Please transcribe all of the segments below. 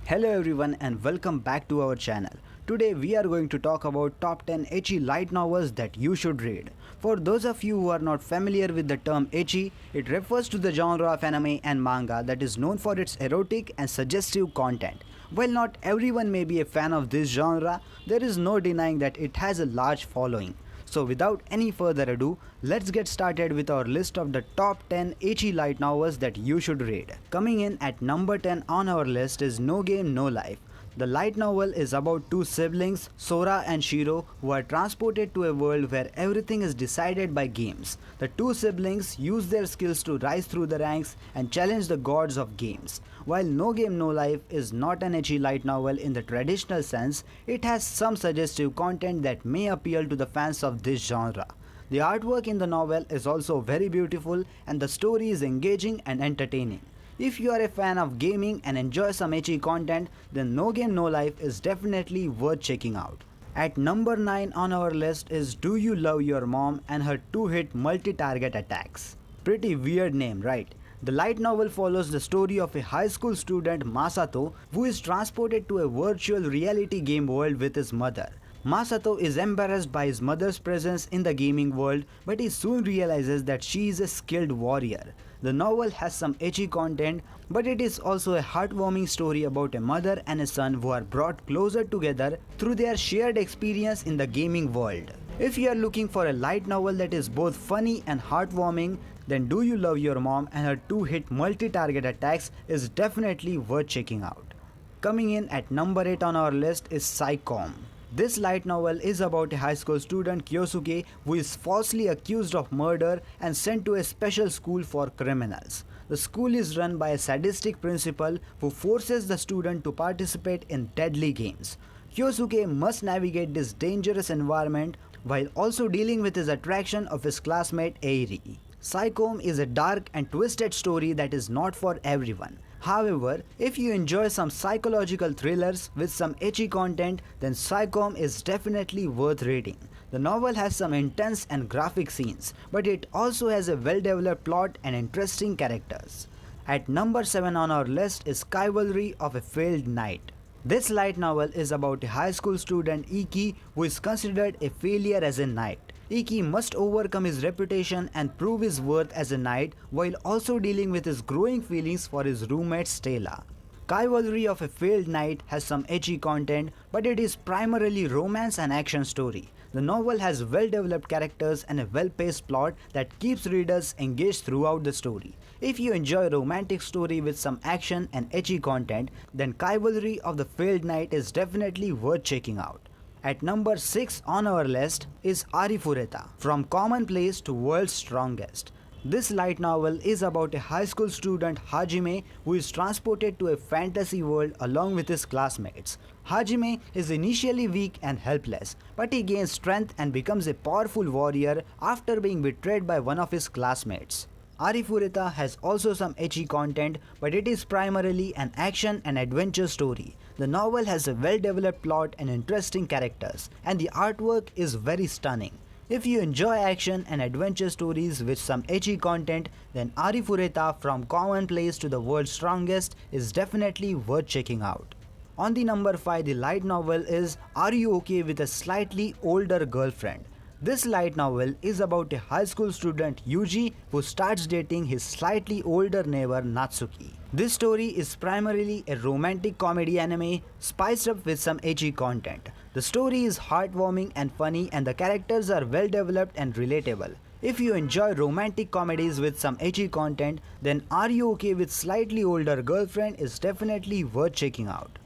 Hello everyone and welcome back to our channel. Today we are going to talk about top 10 ecchi light novels that you should read. For those of you who are not familiar with the term ecchi, it refers to the genre of anime and manga that is known for its erotic and suggestive content. While not everyone may be a fan of this genre, there is no denying that it has a large following. So without any further ado, let's get started with our list of the top 10 ecchi light novels that you should read. Coming in at number 10 on our list is No Game No Life. The light novel is about two siblings, Sora and Shiro, who are transported to a world where everything is decided by games. The two siblings use their skills to rise through the ranks and challenge the gods of games. While No Game No Life is not an ecchi light novel in the traditional sense, it has some suggestive content that may appeal to the fans of this genre. The artwork in the novel is also very beautiful and the story is engaging and entertaining. If you are a fan of gaming and enjoy some ecchi content, then No Game No Life is definitely worth checking out. At number 9 on our list is Do You Love Your Mom and Her 2-hit multi-target attacks. Pretty weird name, right? The light novel follows the story of a high school student Masato who is transported to a virtual reality game world with his mother. Masato is embarrassed by his mother's presence in the gaming world, but he soon realizes that she is a skilled warrior. The novel has some ecchi content, but it is also a heartwarming story about a mother and a son who are brought closer together through their shared experience in the gaming world. If you are looking for a light novel that is both funny and heartwarming, then Do You Love Your Mom and Her 2-hit multi-target attacks is definitely worth checking out. Coming in at number 8 on our list is Cycom. This light novel is about a high school student Kyosuke who is falsely accused of murder and sent to a special school for criminals. The school is run by a sadistic principal who forces the student to participate in deadly games. Kyosuke must navigate this dangerous environment while also dealing with his attraction of his classmate Eiri. Cycom is a dark and twisted story that is not for everyone. However, if you enjoy some psychological thrillers with some ecchi content, then Cycom is definitely worth reading. The novel has some intense and graphic scenes, but it also has a well-developed plot and interesting characters. At number 7 on our list is Kivalry of a Failed Knight. This light novel is about a high school student Ecchi who is considered a failure as a knight. Ecchi must overcome his reputation and prove his worth as a knight while also dealing with his growing feelings for his roommate Stella. Kivalry of a Failed Knight has some ecchi content, but it is primarily romance and action story. The novel has well-developed characters and a well-paced plot that keeps readers engaged throughout the story. If you enjoy a romantic story with some action and ecchi content, then Kivalry of the Failed Knight is definitely worth checking out. At number 6 on our list is Arifureta, From Commonplace to World's Strongest. This light novel is about a high school student Hajime who is transported to a fantasy world along with his classmates. Hajime is initially weak and helpless, but he gains strength and becomes a powerful warrior after being betrayed by one of his classmates. Arifureta has also some ecchi content, but it is primarily an action and adventure story. The novel has a well-developed plot and interesting characters, and the artwork is very stunning. If you enjoy action and adventure stories with some ecchi content, then Arifureta From Commonplace to the World's Strongest is definitely worth checking out. On the number 5, the light novel is Are You Okay with a Slightly Older Girlfriend? This light novel is about a high school student Yuji who starts dating his slightly older neighbor Natsuki. This story is primarily a romantic comedy anime spiced up with some ecchi content. The story is heartwarming and funny and the characters are well developed and relatable. If you enjoy romantic comedies with some ecchi content, then Are You Okay with Slightly Older Girlfriend is definitely worth checking out.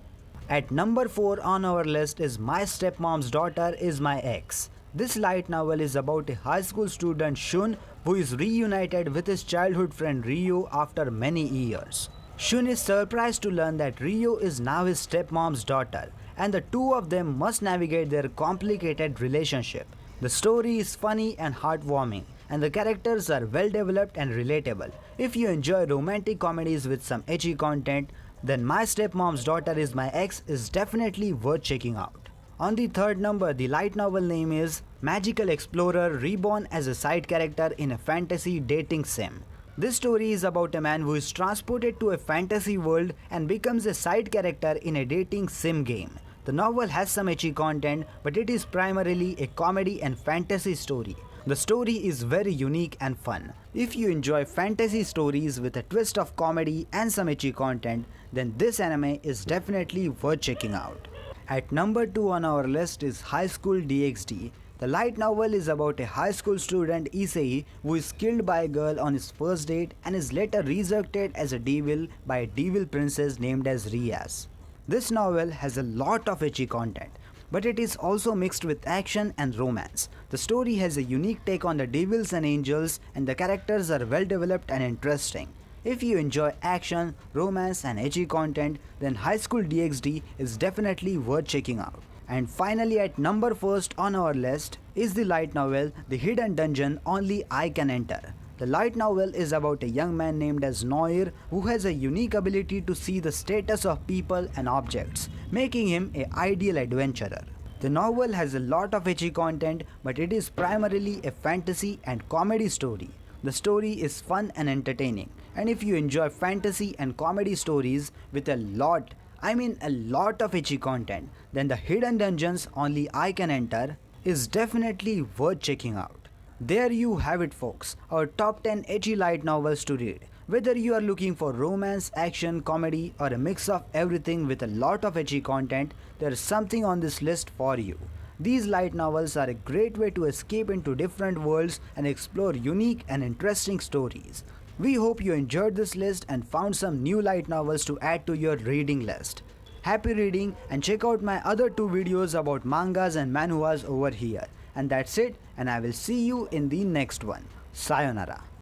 At number 4 on our list is My Stepmom's Daughter Is My Ex. This light novel is about a high school student Shun who is reunited with his childhood friend Ryo after many years. Shun is surprised to learn that Ryo is now his stepmom's daughter, and the two of them must navigate their complicated relationship. The story is funny and heartwarming, and the characters are well developed and relatable. If you enjoy romantic comedies with some ecchi content, then My Stepmom's Daughter Is My Ex is definitely worth checking out. On the third number, the light novel name is Magical Explorer Reborn as a side character in a fantasy dating sim. This story is about a man who is transported to a fantasy world and becomes a side character in a dating sim game. The novel has some ecchi content, but it is primarily a comedy and fantasy story. The story is very unique and fun. If you enjoy fantasy stories with a twist of comedy and some ecchi content, then this anime is definitely worth checking out. At number 2 on our list is High School DXD. The light novel is about a high school student Issei who is killed by a girl on his first date and is later resurrected as a devil by a devil princess named as Rias. This novel has a lot of ecchi content, but it is also mixed with action and romance. The story has a unique take on the devils and angels, and the characters are well developed and interesting. If you enjoy action, romance and ecchi content, then High School DxD is definitely worth checking out. And finally, at number 1st on our list is the light novel The Hidden Dungeon Only I Can Enter. The light novel is about a young man named as Noir who has a unique ability to see the status of people and objects, making him an ideal adventurer. The novel has a lot of ecchi content, but it is primarily a fantasy and comedy story. The story is fun and entertaining, and if you enjoy fantasy and comedy stories with a lot of ecchi content, then The Hidden Dungeons Only I Can Enter is definitely worth checking out. There you have it folks, our top 10 ecchi light novels to read. Whether you are looking for romance, action, comedy or a mix of everything with a lot of ecchi content, there is something on this list for you. These light novels are a great way to escape into different worlds and explore unique and interesting stories. We hope you enjoyed this list and found some new light novels to add to your reading list. Happy reading, and check out my other 2 videos about mangas and manhwas over here. And that's it, and I will see you in the next one. Sayonara.